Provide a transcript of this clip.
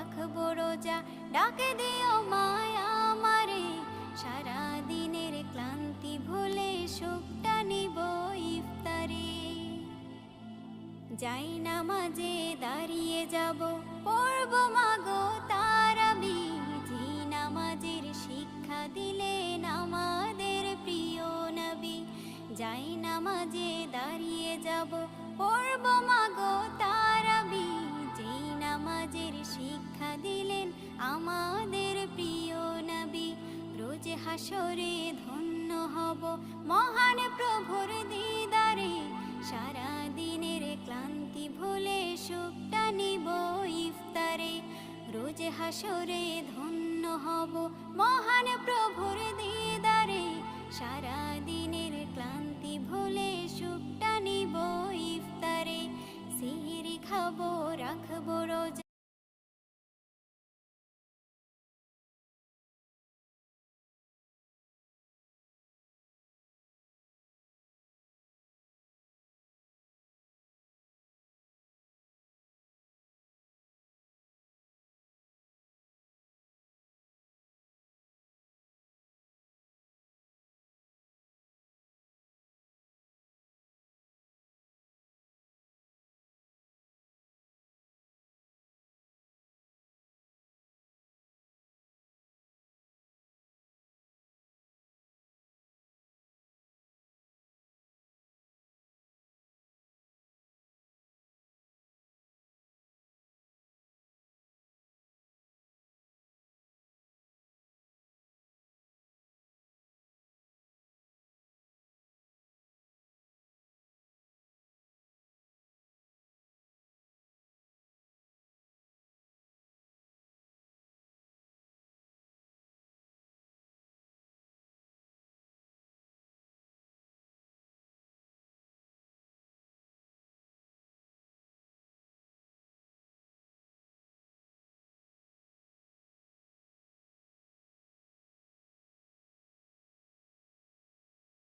রাখবো রোজা, ডাকে দিও মায়া আমারে। সারা দিনের ক্লান্তি ভুলে সুখটা নিব ইফতারে। যাই নামাজে দাঁড়িয়ে যাব, পড়ব মাগো তারাবি। যে নামাজের শিক্ষা দিলেন আমাদের প্রিয় নবী। যাই নামাজে দাঁড়িয়ে যাব, পড়ব মাগো তারাবি। যে নামাজের শিক্ষা দিলেন আমাদের প্রিয় নবী। রোজ হাসরে ধন্য হব মহান প্রভুর দিদারে। সারা দিনের ক্লান্তি ভুলে সুখটা নিব ইফতারে। রোজ হাসরে ধন্য হব মহান প্রভুর দিদারে। সারা দিনের ক্লান্তি ভুলে সুখটা নিব ইফতারে। সিহরি খাবো রাখবো রোজা,